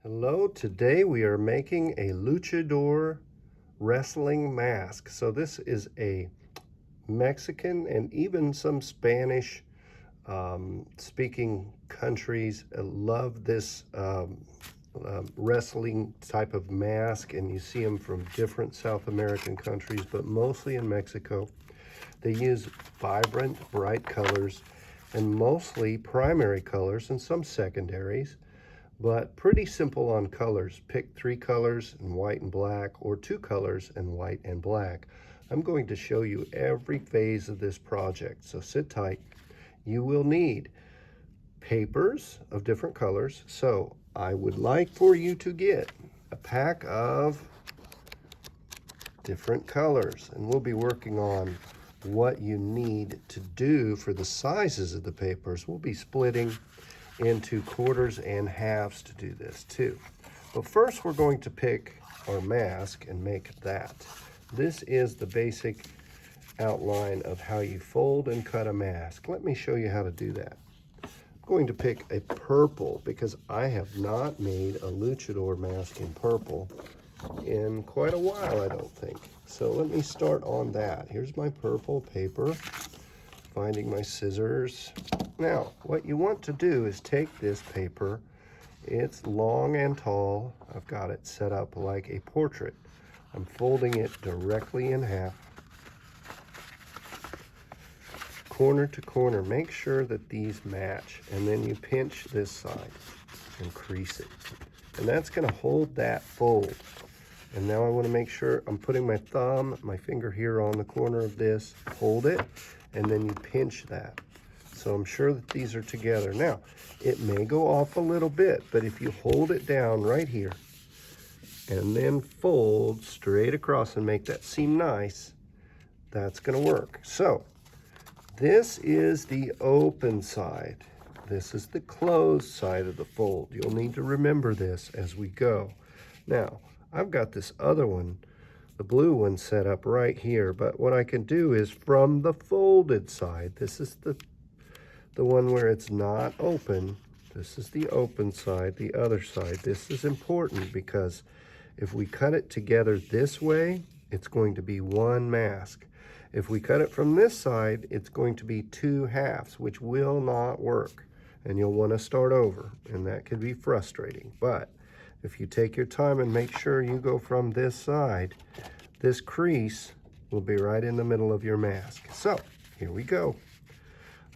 Hello, today we are making a luchador wrestling mask. So this is a Mexican and even some Spanish speaking countries love this wrestling type of mask, and you see them from different South American countries, but mostly in Mexico. They use vibrant, bright colors and mostly primary colors and some secondaries, but pretty simple on colors. Pick 3 colors in white and black, or 2 colors in white and black. I'm going to show you every phase of this project, so sit tight. You will need papers of different colors, so I would like for you to get a pack of different colors, and we'll be working on what you need to do for the sizes of the papers. We'll be splitting into quarters and halves to do this too. But first we're going to pick our mask and make that. This is the basic outline of how you fold and cut a mask. Let me show you how to do that. I'm going to pick a purple because I have not made a luchador mask in purple in quite a while, I don't think. So let me start on that. Here's my purple paper. Finding my scissors. Now, what you want to do is take this paper. It's long and tall. I've got it set up like a portrait. I'm folding it directly in half, corner to corner. Make sure that these match, and then you pinch this side and crease it. And that's going to hold that fold. And now I want to make sure I'm putting my thumb, my finger here on the corner of this, hold it, and then you pinch that. So I'm sure that these are together. Now, it may go off a little bit, but if you hold it down right here and then fold straight across and make that seem nice, that's going to work. So this is the open side. This is the closed side of the fold. You'll need to remember this as we go. Now, I've got this other one, the blue one, set up right here, but what I can do is from the folded side, this is the one where it's not open, this is the open side, the other side. This is important because if we cut it together this way, it's going to be one mask. If we cut it from this side, it's going to be 2 halves, which will not work, and you'll want to start over, and that could be frustrating. But if you take your time and make sure you go from this side, this crease will be right in the middle of your mask. So here we go.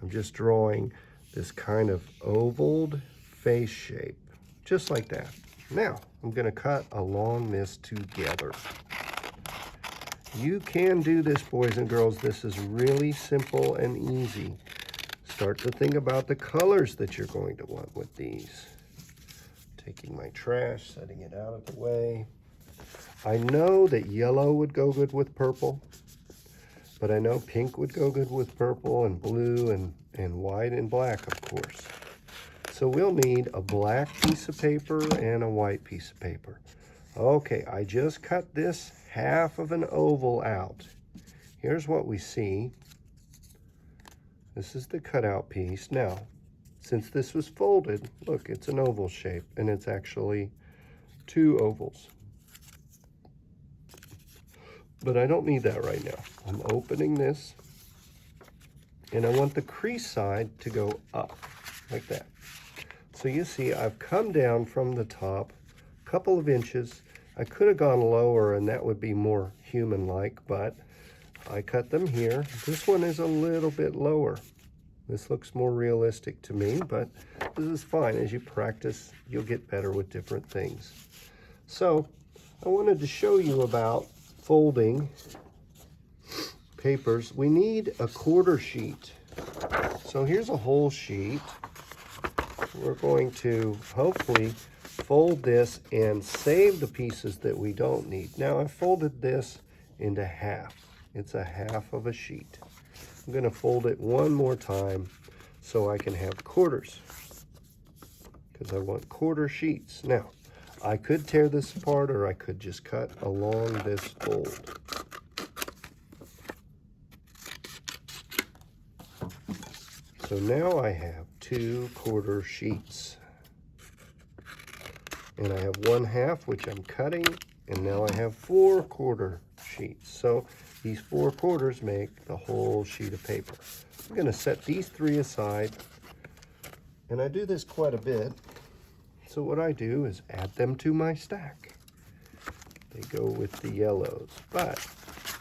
I'm just drawing this kind of ovaled face shape, just like that. Now I'm going to cut along this together. You can do this, boys and girls. This is really simple and easy. Start to think about the colors that you're going to want with these. Taking my trash, setting it out of the way. I know that yellow would go good with purple, but I know pink would go good with purple, and blue, and white and black, of course. So we'll need a black piece of paper and a white piece of paper. Okay, I just cut this half of an oval out. Here's what we see. This is the cutout piece. Now, since this was folded, look, it's an oval shape, and it's actually 2 ovals. But I don't need that right now. I'm opening this, and I want the crease side to go up, like that. So you see, I've come down from the top a couple of inches. I could have gone lower, and that would be more human-like, but I cut them here. This one is a little bit lower. This looks more realistic to me, but this is fine. As you practice, you'll get better with different things. So I wanted to show you about folding papers. We need a quarter sheet. So here's a whole sheet. We're going to hopefully fold this and save the pieces that we don't need. Now I've folded this into half. It's a half of a sheet. I'm going to fold it one more time so I can have quarters, because I want quarter sheets. Now, I could tear this apart, or I could just cut along this fold. So now I have 2 quarter sheets. And I have 1/2, which I'm cutting, and now I have 4 quarter sheets. So these 4 quarters make the whole sheet of paper. I'm going to set these 3 aside, and I do this quite a bit. So what I do is add them to my stack. They go with the yellows, but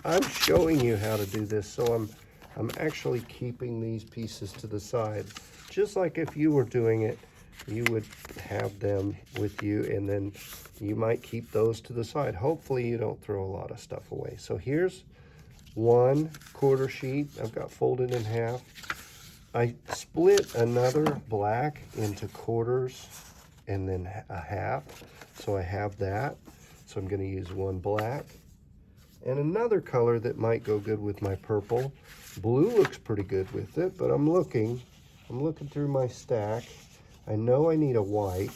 I'm showing you how to do this, so I'm actually keeping these pieces to the side. Just like if you were doing it, you would have them with you, and then you might keep those to the side. Hopefully you don't throw a lot of stuff away. So here's 1 quarter sheet I've got folded in half. I split another black into quarters and then a half. So I have that. So I'm going to use 1 black. And another color that might go good with my purple. Blue looks pretty good with it, but I'm looking through my stack. I know I need a white.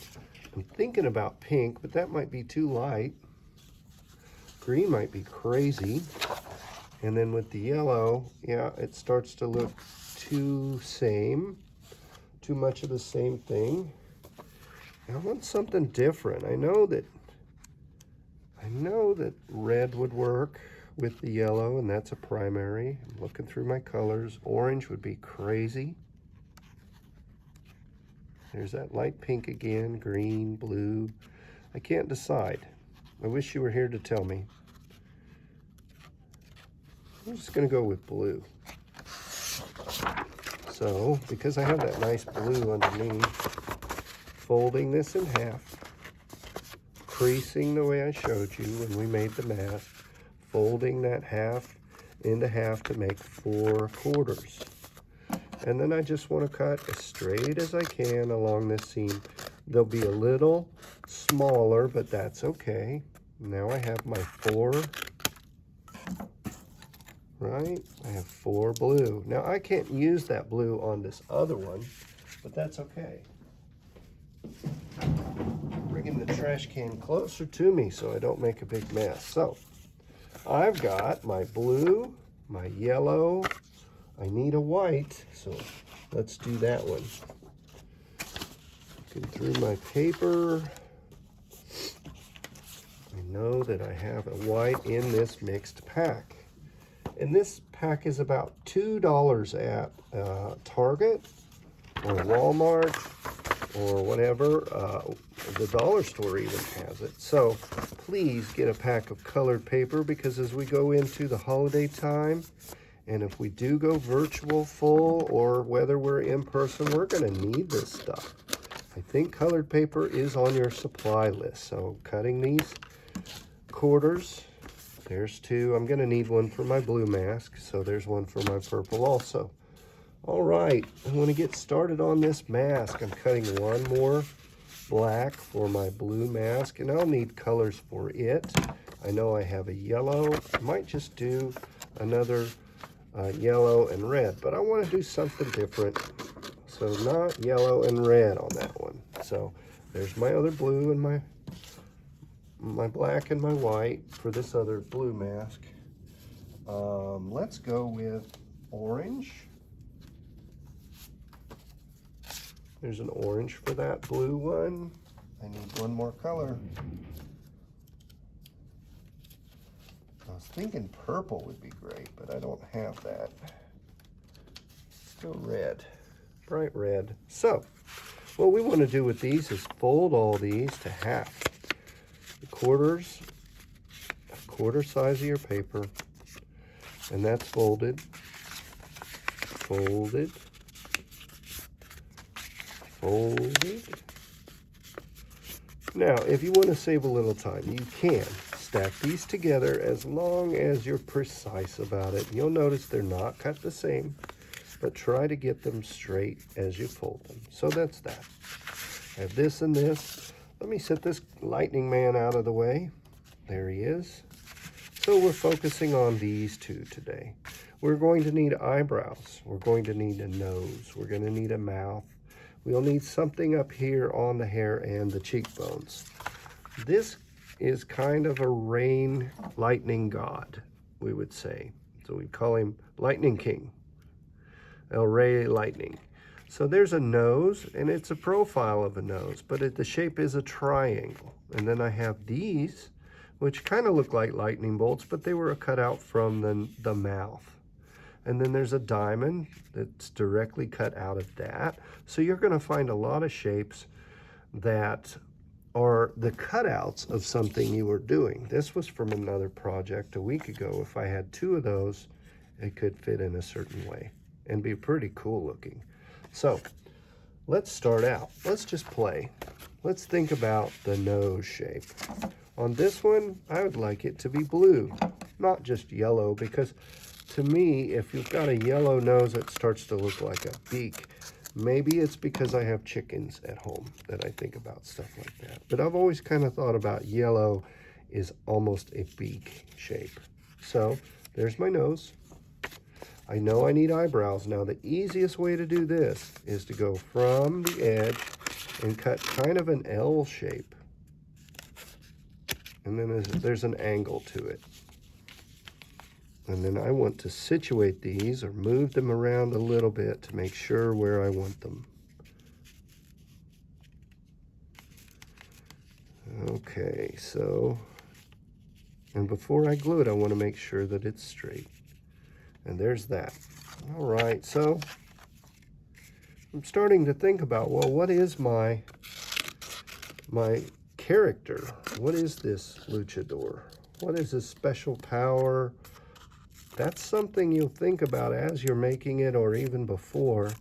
I'm thinking about pink, but that might be too light. Green might be crazy. And then with the yellow, yeah, it starts to look too much of the same thing. And I want something different. I know that red would work with the yellow, and that's a primary. I'm looking through my colors. Orange would be crazy. There's that light pink again, green, blue. I can't decide. I wish you were here to tell me. I'm just going to go with blue. So, because I have that nice blue underneath, folding this in half, creasing the way I showed you when we made the mask, folding that half into half to make 4 quarters. And then I just want to cut as straight as I can along this seam. They'll be a little smaller, but that's okay. Now I have my 4, right? I have 4 blue. Now I can't use that blue on this other one, but that's okay. Bringing the trash can closer to me so I don't make a big mess. So I've got my blue, my yellow. I need a white, so let's do that one. Looking through my paper, I know that I have a white in this mixed pack. And this pack is about $2 at Target or Walmart or whatever. The dollar store even has it. So please get a pack of colored paper, because as we go into the holiday time, and if we do go virtual full, or whether we're in person, we're going to need this stuff. I think colored paper is on your supply list. So cutting these quarters, there's 2. I'm going to need 1 for my blue mask, so there's 1 for my purple also. All right, I want to get started on this mask. I'm cutting 1 more black for my blue mask, and I'll need colors for it. I know I have a yellow. I might just do another yellow and red, but I want to do something different. So not yellow and red on that one. So there's my other blue and my black and my white for this other blue mask. Let's go with orange. There's an orange for that blue one. I need 1 more color. I was thinking purple would be great, but I don't have that. Let's go red, bright red. So what we want to do with these is fold all these to half. The quarters, a quarter size of your paper, and that's folded, folded, folded. Now, if you want to save a little time, you can stack these together as long as you're precise about it. You'll notice they're not cut the same, but try to get them straight as you fold them. So that's that. I have this and this. Let me set this lightning man out of the way. There he is. So we're focusing on these 2 today. We're going to need eyebrows. We're going to need a nose. We're going to need a mouth. We'll need something up here on the hair and the cheekbones. This is kind of a rain lightning god, we would say. So we call him Lightning King, El Rey Lightning. So there's a nose, and it's a profile of a nose, but the shape is a triangle. And then I have these, which kind of look like lightning bolts, but they were cut out from the mouth. And then there's a diamond that's directly cut out of that. So you're going to find a lot of shapes that are the cutouts of something you were doing. This was from another project a week ago. If I had 2 of those, it could fit in a certain way and be pretty cool looking. So let's start out. Let's just play. Let's think about the nose shape. On this one, I would like it to be blue, not just yellow, because to me, if you've got a yellow nose, it starts to look like a beak. Maybe it's because I have chickens at home that I think about stuff like that. But I've always kind of thought about yellow is almost a beak shape. So there's my nose. I know I need eyebrows. Now the easiest way to do this is to go from the edge and cut kind of an L shape. And then there's an angle to it. And then I want to situate these or move them around a little bit to make sure where I want them. Okay, so, and before I glue it, I want to make sure that it's straight. And there's that. All right, so I'm starting to think about, well, what is my character? What is this luchador? What is his special power? That's something you'll think about as you're making it or even before.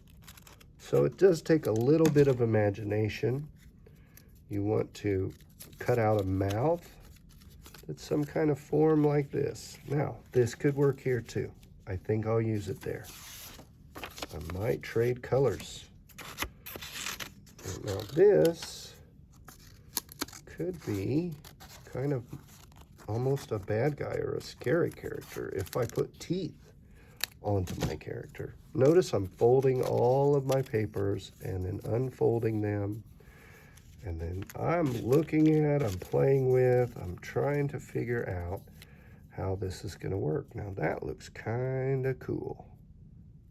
So it does take a little bit of imagination. You want to cut out a mouth that's some kind of form like this. Now, this could work here too. I think I'll use it there. I might trade colors. Now this could be kind of almost a bad guy or a scary character if I put teeth onto my character. Notice I'm folding all of my papers and then unfolding them. And then I'm looking at, I'm playing with, I'm trying to figure out how this is going to work. Now that looks kind of cool.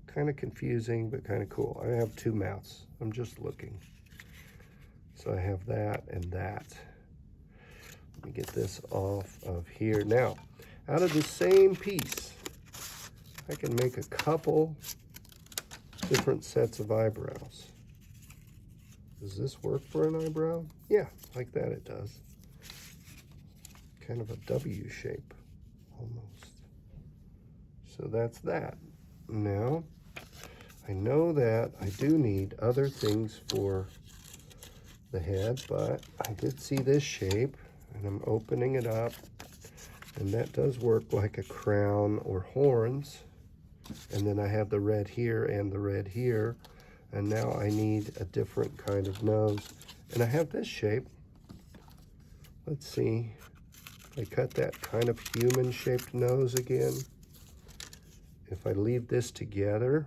Kind of confusing, but kind of cool. I have 2 mouths. I'm just looking. So I have that and that. Let me get this off of here. Now, out of the same piece, I can make a couple different sets of eyebrows. Does this work for an eyebrow? Yeah, like that it does. Kind of a W shape, almost. So that's that. Now, I know that I do need other things for the head, but I did see this shape. And I'm opening it up, and that does work like a crown or horns. And then I have the red here and the red here, and now I need a different kind of nose. And I have this shape. Let's see. I cut that kind of human-shaped nose again. If I leave this together,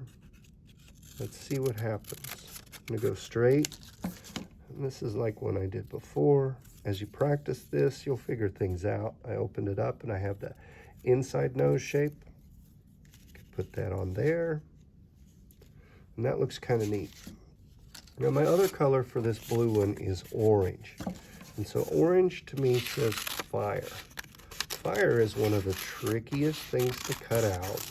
let's see what happens. I'm gonna go straight, and this is like one I did before. As you practice this, you'll figure things out. I opened it up and I have the inside nose shape. Put that on there. And that looks kind of neat. Now my other color for this blue one is orange. And so orange to me says fire. Fire is one of the trickiest things to cut out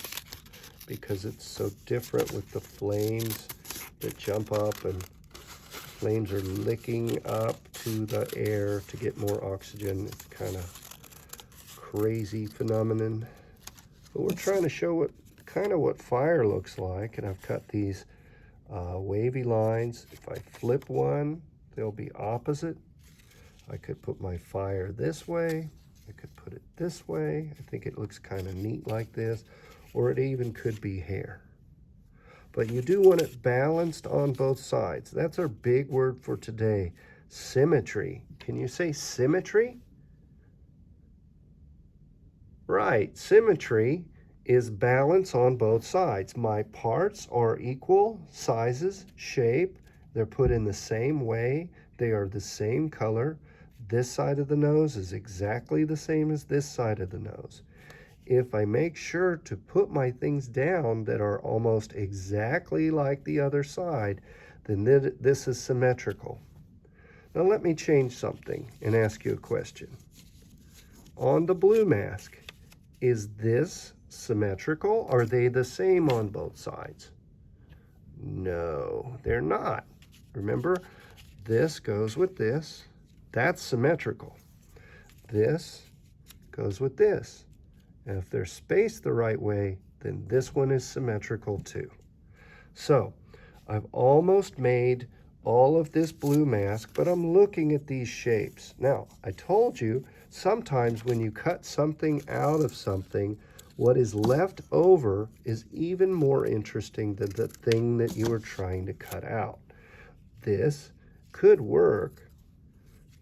because it's so different with the flames that jump up, and flames are licking up to the air to get more oxygen. It's kind of crazy phenomenon. But we're trying to show what fire looks like, and I've cut these wavy lines. If I flip one, they'll be opposite. I could put my fire this way. I could put it this way. I think it looks kind of neat like this, or it even could be hair. But you do want it balanced on both sides. That's our big word for today, symmetry. Can you say symmetry? Right, symmetry is balance on both sides. My parts are equal sizes, shape. They're put in the same way. They are the same color. This side of the nose is exactly the same as this side of the nose. if I make sure to put my things down that are almost exactly like the other side, then this is symmetrical. Now let me change something and ask you a question. On the blue mask, is this symmetrical? Are they the same on both sides? No, they're not. Remember, this goes with this. That's symmetrical. This goes with this. And if they're spaced the right way, then this one is symmetrical too. So I've almost made all of this blue mask, but I'm looking at these shapes. Now, I told you sometimes when you cut something out of something, what is left over is even more interesting than the thing that you were trying to cut out. This could work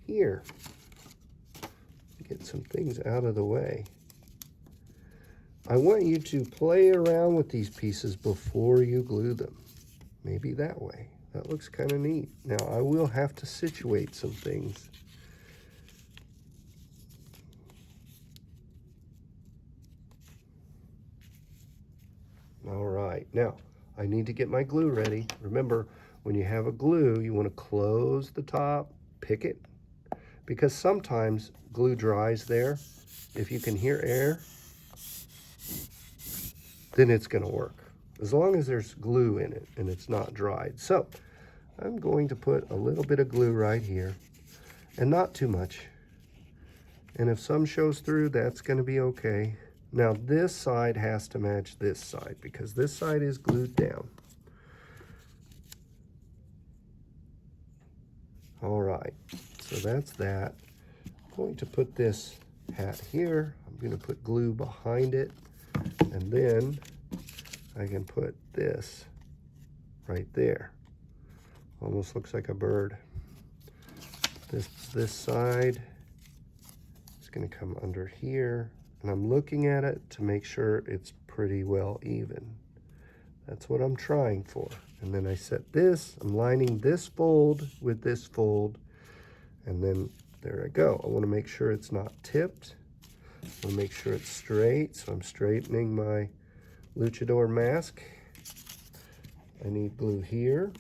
here. Get some things out of the way. I want you to play around with these pieces before you glue them. Maybe that way. That looks kind of neat. Now, I will have to situate some things. All right, now I need to get my glue ready. Remember, when you have a glue, you want to close the top, pick it, because sometimes glue dries there. If you can hear air, then it's going to work, as long as there's glue in it and it's not dried. So I'm going to put a little bit of glue right here, and not too much. And if some shows through, that's going to be okay. Now this side has to match this side because this side is glued down. All right, so that's that. I'm going to put this hat here. I'm going to put glue behind it, and then I can put this right there. Almost looks like a bird. This side is going to come under here, and I'm looking at it to make sure it's pretty well even. That's what I'm trying for. And then I set this, I'm lining this fold with this fold, and then there I go. I want to make sure it's not tipped. I want to make sure it's straight, so I'm straightening my Luchador mask. I need glue here.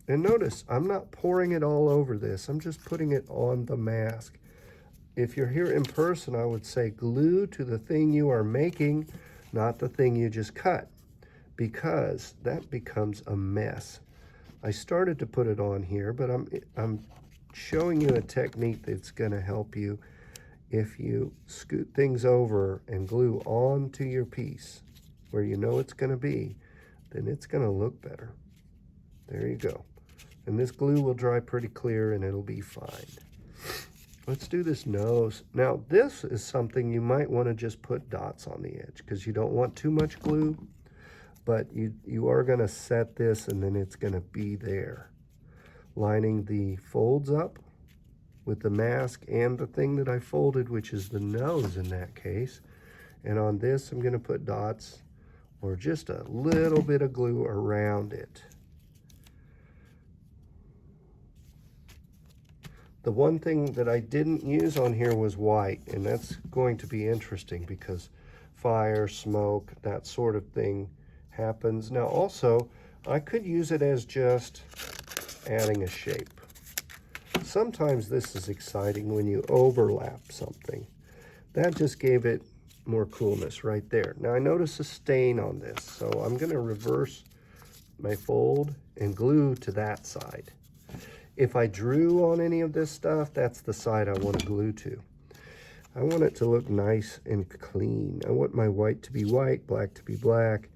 And notice, I'm not pouring it all over this. I'm just putting it on the mask. If you're here in person, I would say glue to the thing you are making, not the thing you just cut, because that becomes a mess. I started to put it on here, but I'm showing you a technique that's going to help you. If you scoot things over and glue onto your piece where you know it's going to be, then it's going to look better. There you go. And this glue will dry pretty clear and it'll be fine. Let's do this nose. Now, this is something you might want to just put dots on the edge because you don't want too much glue, but you are going to set this and then it's going to be there. Lining the folds up with the mask and the thing that I folded, which is the nose in that case. And on this, I'm going to put dots or just a little bit of glue around it. The one thing that I didn't use on here was white, and that's going to be interesting because fire, smoke, that sort of thing happens. Now also, I could use it as just adding a shape. Sometimes this is exciting when you overlap something. That just gave it more coolness right there. Now I notice a stain on this, so I'm going to reverse my fold and glue to that side. If I drew on any of this stuff, that's the side I want to glue to. I want it to look nice and clean. I want my white to be white, black to be black,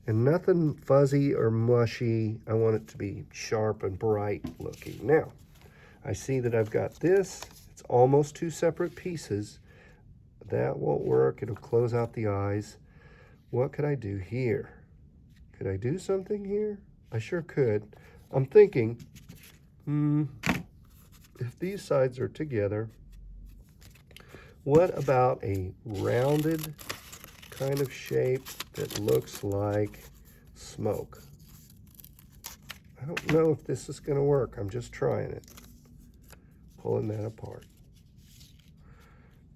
and nothing fuzzy or mushy. I want it to be sharp and bright looking. Now, I see that I've got this. It's almost two separate pieces. That won't work. It'll close out the eyes. What could I do here? Could I do something here? I sure could. I'm thinking, if these sides are together, what about a rounded kind of shape that looks like smoke? I don't know if this is going to work. I'm just trying it. Pulling that apart.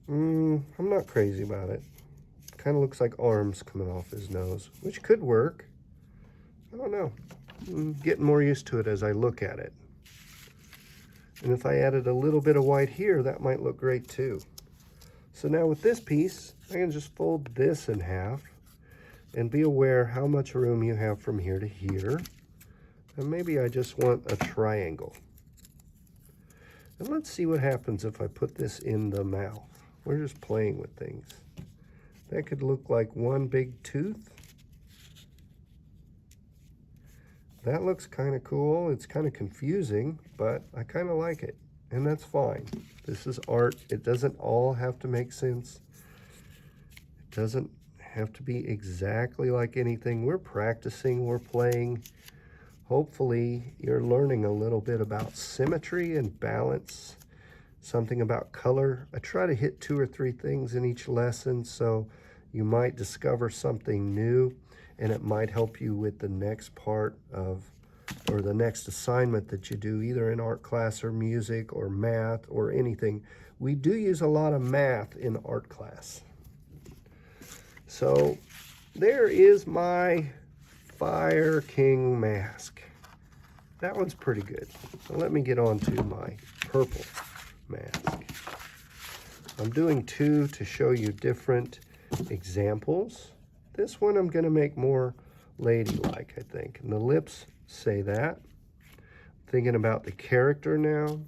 I'm not crazy about it. Kind of looks like arms coming off his nose, which could work. I don't know. I'm getting more used to it as I look at it. And if I added a little bit of white here, that might look great too. So now with this piece, I can just fold this in half and be aware how much room you have from here to here. And maybe I just want a triangle. And let's see what happens if I put this in the mouth. We're just playing with things. That could look like one big tooth. That looks kind of cool. It's kind of confusing, but I kind of like it. And that's fine. This is art. It doesn't all have to make sense. It doesn't have to be exactly like anything. We're practicing, we're playing. Hopefully you're learning a little bit about symmetry and balance, something about color. I try to hit 2 or 3 things in each lesson, so you might discover something new, and it might help you with the next part of, or the next assignment that you do, either in art class or music or math or anything. We do use a lot of math in art class. So there is my Fire King mask. That one's pretty good. So let me get on to my purple mask. I'm doing 2 to show you different examples. This one I'm going to make more ladylike, I think. And the lips say that. Thinking about the character now.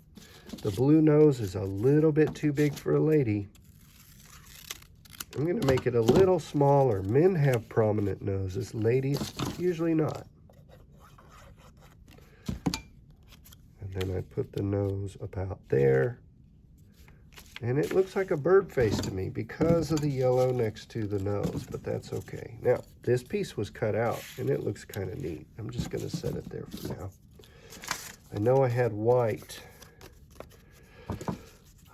The blue nose is a little bit too big for a lady. I'm going to make it a little smaller. Men have prominent noses. Ladies, usually not. And then I put the nose about there. And it looks like a bird face to me because of the yellow next to the nose, but that's okay. Now, this piece was cut out, and it looks kind of neat. I'm just going to set it there for now. I know I had white.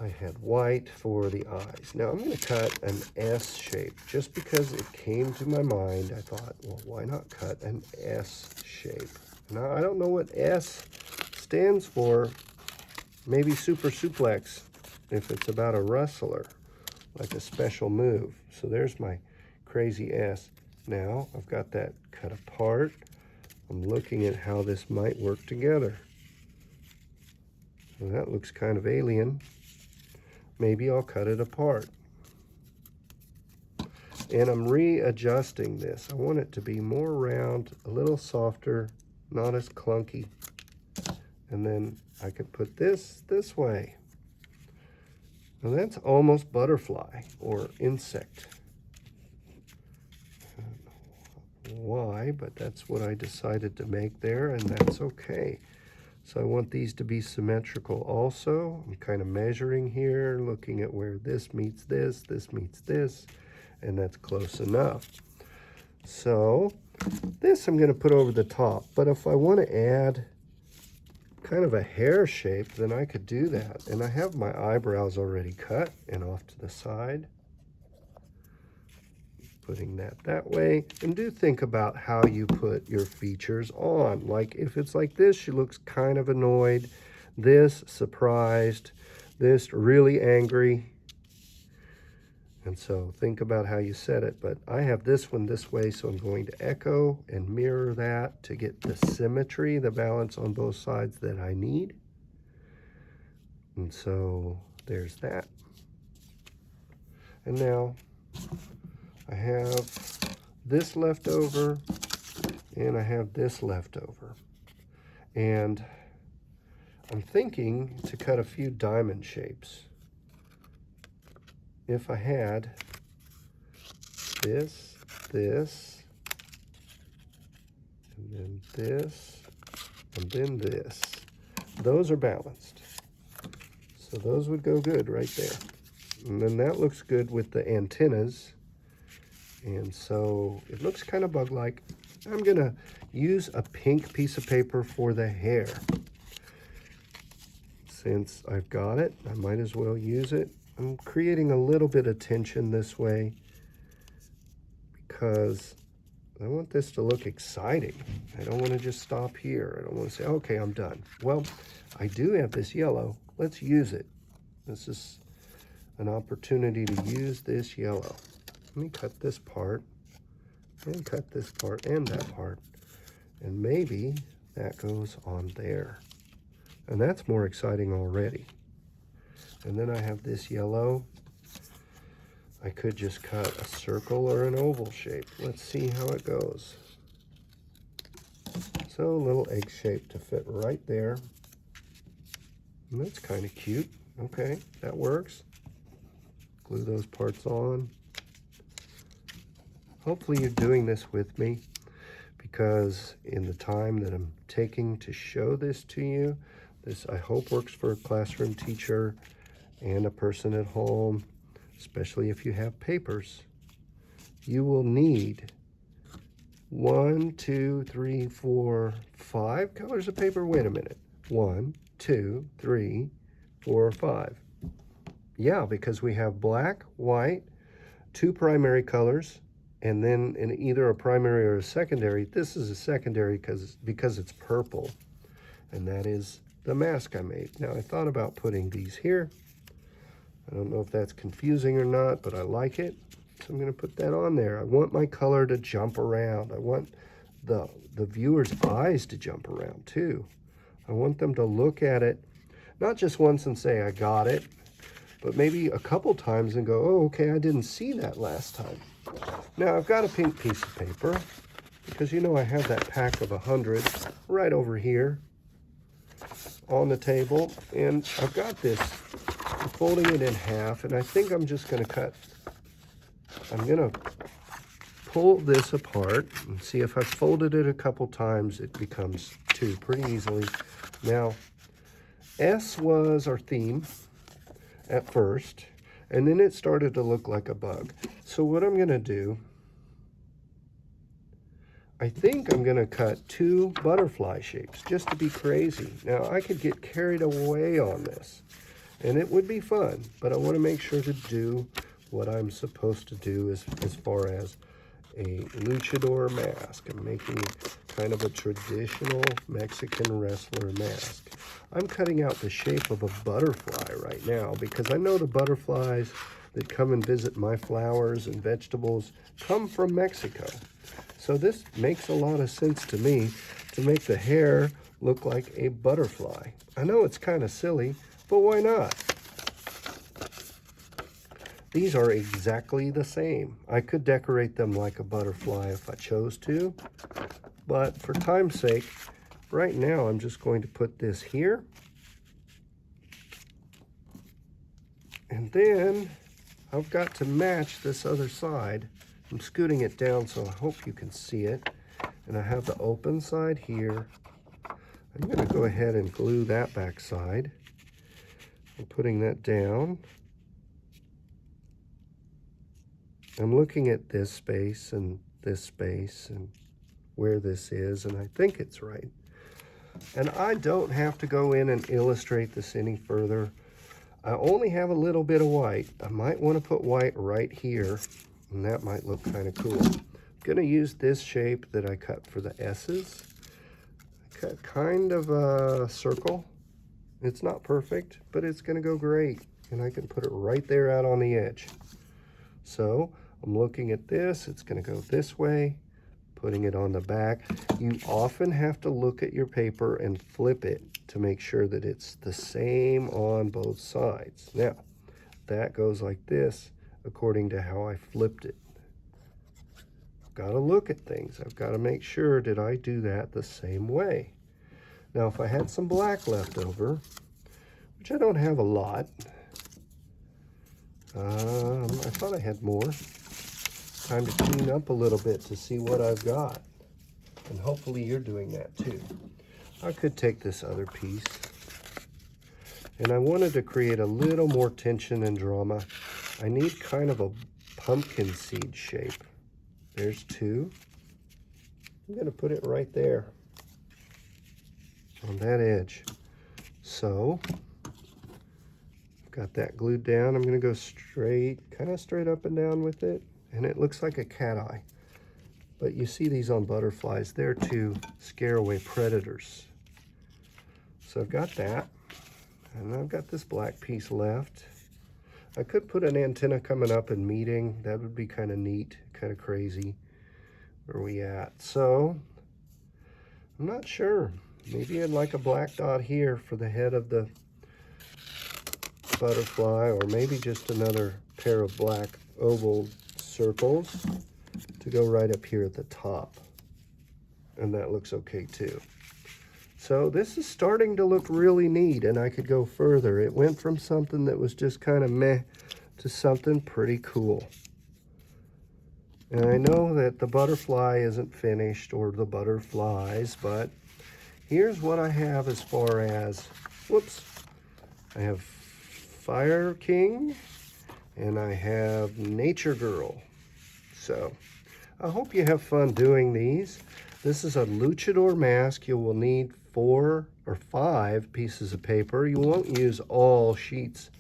I had white for the eyes. Now, I'm going to cut an S shape. Just because it came to my mind, I thought, well, why not cut an S shape? Now, I don't know what S stands for. Maybe super suplex, if it's about a wrestler, like a special move. So there's my crazy S. Now I've got that cut apart. I'm looking at how this might work together. So that looks kind of alien. Maybe I'll cut it apart. And I'm readjusting this. I want it to be more round, a little softer, not as clunky. And then I could put this way. Now that's almost butterfly or insect. I don't know why, but that's what I decided to make there, and that's okay. So I want these to be symmetrical also. I'm kind of measuring here, looking at where this meets this meets this, and that's close enough. So this I'm going to put over the top, but if I want to add kind of a hair shape, then I could do that. And I have my eyebrows already cut and off to the side. Putting that way. And do think about how you put your features on. Like if it's like this, she looks kind of annoyed. This, surprised. This, really angry. And so think about how you set it. But I have this one this way, so I'm going to echo and mirror that to get the symmetry, the balance on both sides that I need. And so there's that. And now I have this left over and I have this left over. And I'm thinking to cut a few diamond shapes. If I had this, and then this, and then this. Those are balanced. So those would go good right there. And then that looks good with the antennas. And so it looks kind of bug-like. I'm gonna use a pink piece of paper for the hair. Since I've got it, I might as well use it. I'm creating a little bit of tension this way because I want this to look exciting. I don't want to just stop here. I don't want to say, okay, I'm done. Well, I do have this yellow. Let's use it. This is an opportunity to use this yellow. Let me cut this part, and cut this part, and that part. And maybe that goes on there. And that's more exciting already. And then I have this yellow. I could just cut a circle or an oval shape. Let's see how it goes. So a little egg shape to fit right there. And that's kind of cute. Okay, that works. Glue those parts on. Hopefully you're doing this with me, because in the time that I'm taking to show this to you, this I hope works for a classroom teacher and a person at home, especially if you have papers. You will need 1, 2, 3, 4, 5 colors of paper. Wait a minute. 1, 2, 3, 4, 5. Yeah, because we have black, white, 2 primary colors, and then in either a primary or a secondary. This is a secondary because it's purple, and that is the mask I made. Now I thought about putting these here. I don't know if that's confusing or not, but I like it. So I'm going to put that on there. I want my color to jump around. I want the viewer's eyes to jump around too. I want them to look at it, not just once and say, I got it, but maybe a couple times and go, oh, okay, I didn't see that last time. Now I've got a pink piece of paper, because you know I have that pack of 100 right over here on the table, and I've got this. I'm folding it in half, and I think I'm just going to cut. I'm going to pull this apart and see if I folded it a couple times, it becomes 2 pretty easily. Now, S was our theme at first, and then it started to look like a bug. So what I'm going to do, I think I'm going to cut 2 butterfly shapes just to be crazy. Now, I could get carried away on this, and it would be fun, but I want to make sure to do what I'm supposed to do as far as a luchador mask. I'm making kind of a traditional Mexican wrestler mask. I'm cutting out the shape of a butterfly right now, because I know the butterflies that come and visit my flowers and vegetables come from Mexico. So this makes a lot of sense to me, to make the hair look like a butterfly. I know it's kind of silly, but why not? These are exactly the same. I could decorate them like a butterfly if I chose to, but for time's sake, right now I'm just going to put this here. And then I've got to match this other side. I'm scooting it down so I hope you can see it. And I have the open side here. I'm going to go ahead and glue that back side. I'm putting that down. I'm looking at this space and where this is, and I think it's right. And I don't have to go in and illustrate this any further. I only have a little bit of white. I might want to put white right here, and that might look kind of cool. I'm going to use this shape that I cut for the S's. I cut kind of a circle. It's not perfect, but it's going to go great. And I can put it right there out on the edge. So I'm looking at this. It's going to go this way, putting it on the back. You often have to look at your paper and flip it to make sure that it's the same on both sides. Now, that goes like this according to how I flipped it. I've got to look at things. I've got to make sure, did I do that the same way? Now, if I had some black left over, which I don't have a lot, I thought I had more. Time to clean up a little bit to see what I've got. And hopefully you're doing that too. I could take this other piece. And I wanted to create a little more tension and drama. I need kind of a pumpkin seed shape. There's 2. I'm going to put it right there on that edge. So I've got that glued down. I'm going to go straight, kind of straight up and down with it. And it looks like a cat eye. But you see these on butterflies. They're to scare away predators. So I've got that. And I've got this black piece left. I could put an antenna coming up and meeting. That would be kind of neat, kind of crazy. Where are we at? So, I'm not sure. Maybe I'd like a black dot here for the head of the butterfly, or maybe just another pair of black oval circles to go right up here at the top. And that looks okay too. So this is starting to look really neat, and I could go further. It went from something that was just kind of meh to something pretty cool. And I know that the butterfly isn't finished, or the butterflies, but here's what I have as far as, whoops, I have Fire King, and I have Nature Girl. So I hope you have fun doing these. This is a Luchador mask. You will need 4 or 5 pieces of paper. You won't use all sheets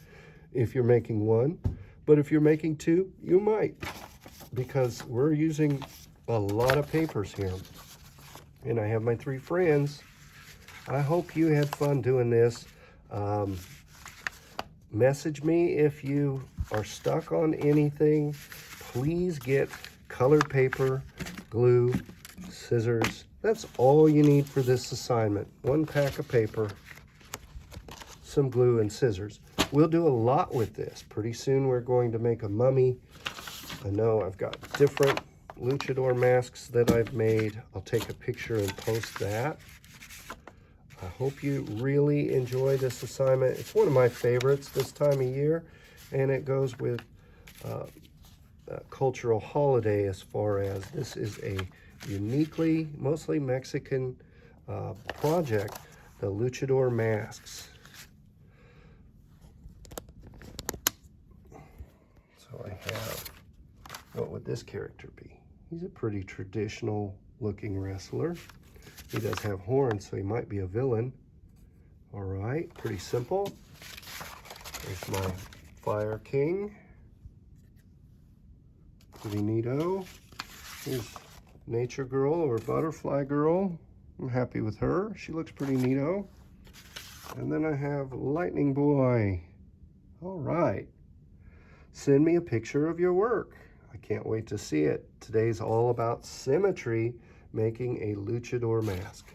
if you're making one, but if you're making 2, you might, because we're using a lot of papers here. And I have my 3 friends. I hope you had fun doing this. Message me if you are stuck on anything. Please get colored paper, glue, scissors. That's all you need for this assignment. 1 pack of paper, some glue, and scissors. We'll do a lot with this. Pretty soon we're going to make a mummy. I know I've got different Luchador masks that I've made. I'll take a picture and post that. I hope you really enjoy this assignment. It's one of my favorites this time of year, and it goes with a cultural holiday, as far as this is a uniquely, mostly Mexican project, the Luchador masks. So I have, what would this character be? He's a pretty traditional looking wrestler. He does have horns, so he might be a villain. All right, pretty simple. There's my Fire King. Pretty neato. Here's Nature Girl, or Butterfly Girl. I'm happy with her. She looks pretty neato. And then I have Lightning Boy. All right. Send me a picture of your work. I can't wait to see it. Today's all about Symmetry, making a Luchador mask.